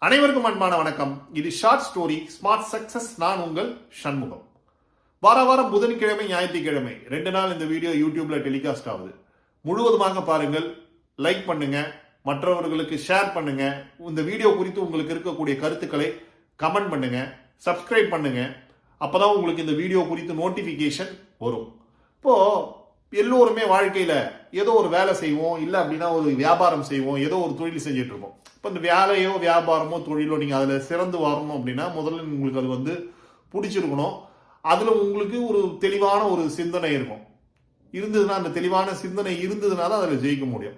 அனைவருக்கும் அன்பான வணக்கம். இது ஷார்ட் ஸ்டோரி ஸ்மார்ட் சக்சஸ். நான் உங்கள் சண்முகம். வாரம் புதன்கிழமை ஞாயிற்றுக்கிழமை 2 நாள் இந்த வீடியோ யூடியூப்ல டெலிகாஸ்ட் ஆகுது. முழுவதுமாக பாருங்கள், லைக் பண்ணுங்க, மற்றவர்களுக்கு ஷேர் பண்ணுங்க. இந்த வீடியோ குறித்து உங்களுக்கு இருக்கக்கூடிய கருத்துக்களை கமெண்ட் பண்ணுங்க, சப்ஸ்கிரைப் பண்ணுங்க. அப்பதான் உங்களுக்கு இந்த வீடியோ குறித்து நோட்டிபிகேஷன் வரும். இப்போ எல்லோருமே வாழ்க்கையில ஏதோ ஒரு வேலை செய்வோம், இல்லை அப்படின்னா ஒரு வியாபாரம் செய்வோம், ஏதோ ஒரு தொழில் செஞ்சுட்டு இருப்போம். இப்போ இந்த வேலையோ வியாபாரமோ தொழிலோ நீங்கள் அதில் சிறந்து வரணும் அப்படின்னா முதல்ல உங்களுக்கு அது பிடிச்சிருக்கணும். அதில் உங்களுக்கு ஒரு தெளிவான ஒரு சிந்தனை இருக்கும். இருந்ததுன்னா, அந்த தெளிவான சிந்தனை இருந்ததுனா தான் அதில் ஜெயிக்க முடியும்.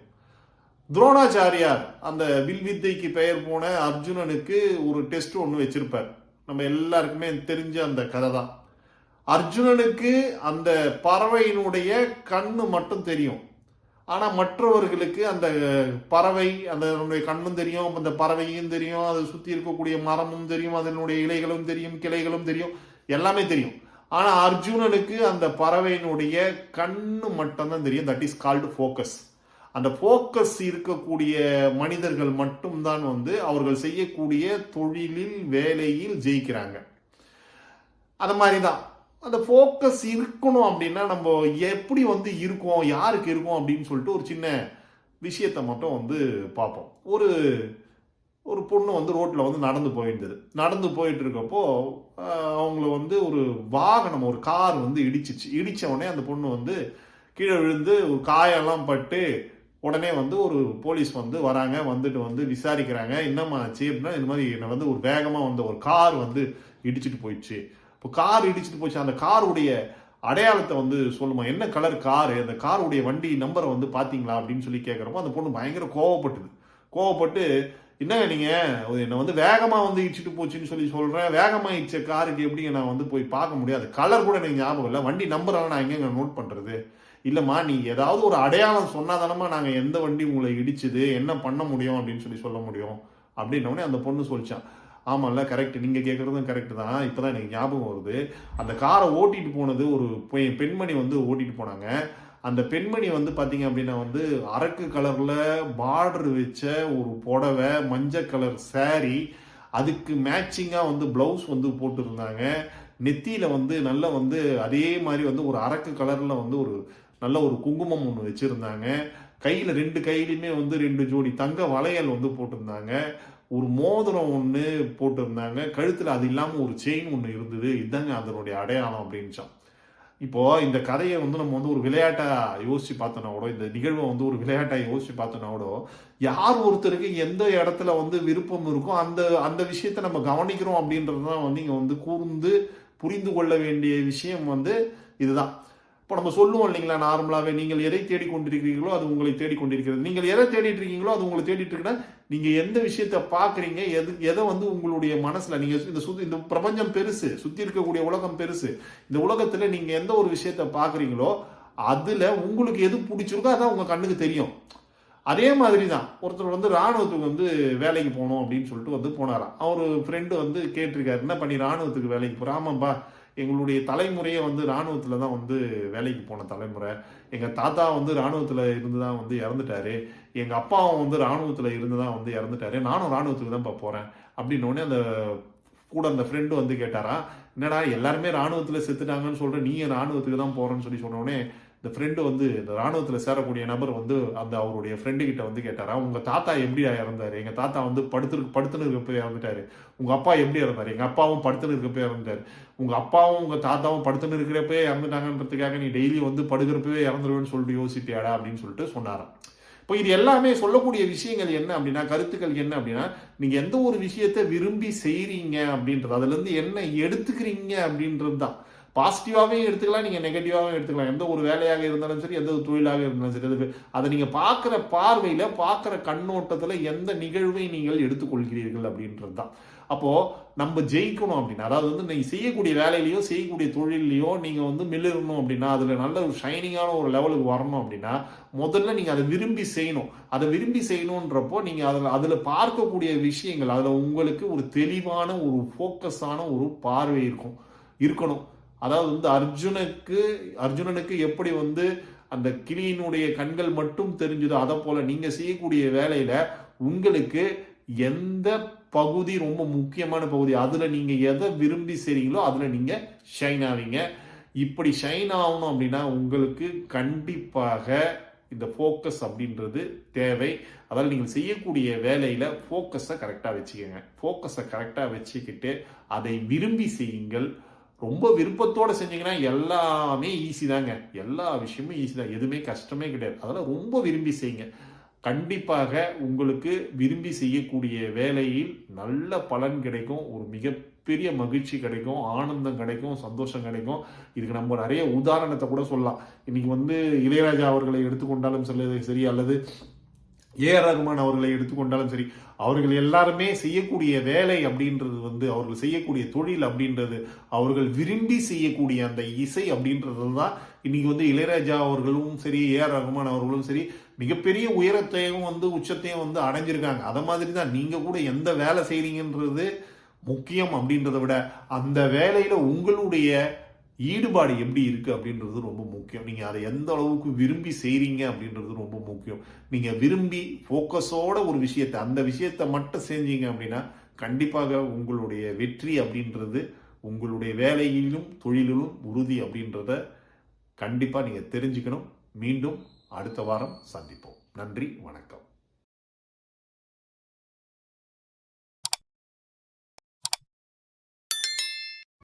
துரோணாச்சாரியார் அந்த வில் வித்தைக்கு பெயர் போன அர்ஜுனனுக்கு ஒரு டெஸ்ட் ஒன்று வச்சிருப்பார். நம்ம எல்லாருக்குமே தெரிஞ்ச அந்த கதை தான். அர்ஜுனனுக்கு அந்த பறவையினுடைய கண்ணு மட்டும் தெரியும். ஆனா மற்றவர்களுக்கு அந்த பறவை அந்த கண்ணும் தெரியும், அந்த பறவையும் தெரியும், அதை சுத்தி இருக்கக்கூடிய மரமும் தெரியும், அதனுடைய இலைகளும் தெரியும், கிளைகளும் தெரியும், எல்லாமே தெரியும். ஆனா அர்ஜுனனுக்கு அந்த பறவையினுடைய கண்ணு மட்டும்தான் தெரியும். That is called focus. அந்த ஃபோக்கஸ் இருக்கக்கூடிய மனிதர்கள் மட்டும்தான் அவர்கள் செய்யக்கூடிய தொழிலில் வேலையில் ஜெயிக்கிறாங்க. அந்த மாதிரிதான் அந்த ஃபோக்கஸ் இருக்கணும். அப்படின்னா நம்ம எப்படி இருக்கோம், யாருக்கு இருக்கோம் அப்படின்னு சொல்லிட்டு ஒரு சின்ன விஷயத்தை மட்டும் பார்ப்போம். ஒரு பொண்ணு ரோட்டில் நடந்து போயிருந்தது. நடந்து போயிட்டு இருக்கப்போ அவங்கள ஒரு வாகனம், ஒரு கார் இடிச்சிச்சு. இடிச்ச உடனே அந்த பொண்ணு கீழே விழுந்து ஒரு காயெல்லாம் பட்டு உடனே ஒரு போலீஸ் வராங்க. வந்துட்டு விசாரிக்கிறாங்க. என்னம்மா ஆச்சு அப்படின்னா, இந்த மாதிரி என்னை ஒரு வேகமாக ஒரு கார் இடிச்சிட்டு போயிடுச்சு. இப்போ கார் இடிச்சுட்டு போச்சு, அந்த காருடைய அடையாளத்தை சொல்லுமா, என்ன கலர் காரு, அந்த காருடைய வண்டி நம்பரை பார்த்தீங்களா அப்படின்னு சொல்லி கேட்குறப்போ அந்த பொண்ணு பயங்கர கோவப்பட்டு என்னங்க நீங்கள் என்னை வேகமாக இடிச்சிட்டு போச்சுன்னு சொல்லி சொல்கிறேன், வேகமாக இடிச்ச காருக்கு எப்படி நான் போய் பார்க்க முடியாது, கலர் கூட எனக்கு ஞாபகம் இல்லை, வண்டி நம்பரெல்லாம் நான் எங்கே நோட் பண்ணுறது, இல்லைம்மா நீ ஏதாவது ஒரு அடையாளம் சொன்னாதானம்மா நாங்கள் எந்த வண்டி உங்களை இடிச்சுது, என்ன பண்ண முடியும் அப்படின்னு சொல்ல முடியும் அப்படின்னோடனே அந்த பொண்ணு சொல்லிச்சான். ஆமாம்ல, கரெக்ட், நீங்கள் கேட்குறதும் கரெக்டு தான். இப்போ தான் எனக்கு ஞாபகம் வருது, அந்த காரை ஓட்டிட்டு போனது ஒரு பெண்மணி ஓட்டிட்டு போனாங்க. அந்த பெண்மணி பார்த்தீங்க அப்படின்னா அரக்கு கலரில் பார்டர் வச்ச ஒரு புடவை, மஞ்சள் கலர் சாரி, அதுக்கு மேட்சிங்காக ப்ளவுஸ் போட்டுருந்தாங்க. நெத்தியில் நல்ல அதே மாதிரி ஒரு அரக்கு கலரில் ஒரு நல்ல ஒரு குங்குமம் ஒன்று வச்சுருந்தாங்க. கையில் 2 கையிலையுமே 2 ஜோடி தங்க வளையல் போட்டிருந்தாங்க. ஒரு மோதிரம் ஒன்று போட்டிருந்தாங்க. கழுத்தில் அது இல்லாமல் ஒரு செயின் ஒன்று இருந்தது. இதுதாங்க அதனுடைய அடையாளம் அப்படின்ச்சான். இப்போ இந்த கதையை நம்ம ஒரு விளையாட்டா யோசிச்சு பார்த்தோன்னா கூட, இந்த நிகழ்வை ஒரு விளையாட்டா யோசிச்சு பார்த்தோன்னா கூட, யார் ஒருத்தருக்கு எந்த இடத்துல விருப்பம் இருக்கோ அந்த அந்த விஷயத்தை நம்ம கவனிக்கிறோம் அப்படின்றது தான் இங்கே கூர்ந்து புரிந்து கொள்ள வேண்டிய விஷயம் இதுதான். இப்போ நம்ம சொல்லுவோம் இல்லைங்களா, நார்மலாகவே நீங்கள் எதை தேடிக்கொண்டிருக்கிறீர்களோ அது உங்களை தேடிக்கொண்டிருக்கிறது. நீங்கள் எதை தேடிட்டு இருக்கீங்களோ அது உங்களை தேடிட்டு இருக்குன்னா, நீங்கள் எந்த விஷயத்தை பார்க்குறீங்க, எதை உங்களுடைய மனசில் நீங்கள் இந்த பிரபஞ்சம் பெருசு, சுற்றி இருக்கக்கூடிய உலகம் பெருசு. இந்த உலகத்தில் நீங்கள் எந்த ஒரு விஷயத்தை பார்க்குறீங்களோ அதில் உங்களுக்கு எது பிடிச்சிருக்கோ அதான் உங்கள் கண்ணுக்கு தெரியும். அதே மாதிரி தான் ஒருத்தர் ராணுவத்துக்கு வேலைக்கு போகணும் அப்படின்னு சொல்லிட்டு போனாராம். அவர் ஃப்ரெண்டு கேட்டிருக்காரு, என்ன பண்ணி ராணுவத்துக்கு வேலைக்கு போகிறேன். ஆமாம்பா, எங்களுடைய தலைமுறையே ராணுவத்தில் தான் வேலைக்கு போன தலைமுறை. எங்கள் தாத்தா ராணுவத்தில் இருந்து தான் இறந்துட்டாரு. எங்கள் அப்பாவும் ராணுவத்தில் இருந்து தான் இறந்துட்டாரு. நானும் ராணுவத்துக்கு தான் போகிறேன் அப்படின்னோடனே அந்த கூட அந்த ஃப்ரெண்டு கேட்டாரா, என்னடா எல்லாருமே ராணுவத்தில் செத்துட்டாங்கன்னு சொல்கிறேன், நீ ராணுவத்துக்கு தான் போகிறேன்னு சொல்லி சொன்னோடனே இந்த ஃப்ரெண்டு இந்த ராணுவத்தில் சேரக்கூடிய நபர் அந்த அவருடைய ஃப்ரெண்டு கிட்ட கேட்டாரா, உங்கள் தாத்தா எப்படி இறந்தாரு, எங்கள் தாத்தா படுத்துன்னு இருக்கப்போ இறந்துட்டாரு. உங்கள் அப்பா எப்படி இறந்தாரு, எங்கள் அப்பாவும் படுத்துன்னு இருக்கப்போ இறந்துட்டாரு. உங்கள் அப்பாவும் உங்கள் தாத்தாவும் படுத்துன்னு இருக்கிறப்பே இறந்துட்டாங்கன்றதுக்காக நீ டெய்லி படுக்கிறப்பவே இறந்துருவேன்னு சொல்லிட்டு யோசிப்பியாடா அப்படின்னு சொல்லிட்டு சொன்னாராம். இப்போ இது எல்லாமே சொல்லக்கூடிய விஷயங்கள் என்ன அப்படின்னா, கருத்துக்கள் என்ன அப்படின்னா, நீங்க எந்த ஒரு விஷயத்தை விரும்பி செய்றீங்க அப்படின்றது, அதுல இருந்து என்ன எடுத்துக்கிறீங்க அப்படின்றது தான். பாசிட்டிவாகவே எடுத்துக்கலாம், நீங்கள் நெகட்டிவாகவும் எடுத்துக்கலாம். எந்த ஒரு வேலையாக இருந்தாலும் சரி, எந்த ஒரு தொழிலாக இருந்தாலும் சரி, அதை நீங்கள் பார்க்குற பார்வையில், பார்க்குற கண்ணோட்டத்தில் எந்த நிகழ்வை நீங்கள் எடுத்துக்கொள்கிறீர்கள் அப்படின்றது தான். அப்போது நம்ம ஜெயிக்கணும் அப்படின்னா, அதாவது நீங்கள் செய்யக்கூடிய வேலையிலையோ செய்யக்கூடிய தொழிலையோ நீங்கள் மிளிரணும் அப்படின்னா, அதில் நல்ல ஒரு ஷைனிங்கான ஒரு லெவலுக்கு வரணும் அப்படின்னா, முதல்ல நீங்கள் அதை விரும்பி செய்யணும். அதை விரும்பி செய்யணுன்றப்போ நீங்கள் அதில் பார்க்கக்கூடிய விஷயங்கள், அதில் உங்களுக்கு ஒரு தெளிவான ஒரு ஃபோக்கஸான ஒரு பார்வை இருக்கணும். அதாவது அர்ஜுனனுக்கு எப்படி அந்த கிளியினுடைய கண்கள் மட்டும் தெரிஞ்சதோ, அதை போல நீங்க செய்யக்கூடிய வேலையில உங்களுக்கு எந்த பகுதி ரொம்ப முக்கியமான பகுதி. அதுல நீங்க எதை விரும்பி செய்றீங்களோ அதுல நீங்க ஷைன் ஆவீங்க. இப்படி ஷைன் ஆகணும் அப்படின்னா உங்களுக்கு கண்டிப்பாக இந்த ஃபோக்கஸ் அப்படின்றது தேவை. அதாவது நீங்கள் செய்யக்கூடிய வேலையில ஃபோக்கஸை கரெக்டாக வச்சுக்கோங்க. ஃபோக்கஸை கரெக்டாக வச்சுக்கிட்டு அதை விரும்பி செய்யுங்கள். ரொம்ப விருப்பத்தோட செஞ்சீங்கன்னா எல்லாமே ஈஸி தாங்க. எல்லா விஷயமும் ஈஸி தான், எதுவுமே கஷ்டமே கிடையாது. அதெல்லாம் ரொம்ப விரும்பி செய்யுங்க. கண்டிப்பாக உங்களுக்கு விரும்பி செய்யக்கூடிய வேலையில் நல்ல பலன் கிடைக்கும். ஒரு மிகப்பெரிய மகிழ்ச்சி கிடைக்கும், ஆனந்தம் கிடைக்கும், சந்தோஷம் கிடைக்கும். இதுக்கு நம்ம நிறைய உதாரணத்தை கூட சொல்லலாம். இன்னைக்கு இளையராஜா அவர்களை எடுத்துக்கொண்டாலும் சரி, அல்லது ஏஆர் ரகுமான் அவர்களை எடுத்துக்கொண்டாலும் சரி, அவர்கள் எல்லாருமே செய்யக்கூடிய வேலை அப்படின்றது அவர்கள் செய்யக்கூடிய தொழில் அப்படின்றது, அவர்கள் விரும்பி செய்யக்கூடிய அந்த இசை அப்படின்றது தான் இன்னைக்கு இளையராஜா அவர்களும் சரி, ஏஆர் ரகுமான் அவர்களும் சரி, மிகப்பெரிய உயரத்தையும் உச்சத்தையும் அடைஞ்சிருக்காங்க. அத மாதிரி தான் நீங்க கூட எந்த வேலை செய்றீங்கன்றது முக்கியம் அப்படின்றத விட அந்த வேலையில உங்களுடைய ஈடுபாடு எப்படி இருக்கு அப்படின்றது ரொம்ப முக்கியம். நீங்க அதை எந்த அளவுக்கு விரும்பி செய்றீங்க அப்படின்றது ரொம்ப முக்கியம். நீங்க விரும்பி ஃபோக்கஸோட ஒரு விஷயத்தை, அந்த விஷயத்தை மட்டும் செஞ்சீங்க அப்படின்னா கண்டிப்பாக உங்களுடைய வெற்றி அப்படின்றது உங்களுடைய வேலையிலும் தொழிலிலும் உறுதி அப்படின்றத கண்டிப்பா நீங்க தெரிஞ்சுக்கணும். மீண்டும் அடுத்த வாரம் சந்திப்போம். நன்றி, வணக்கம்.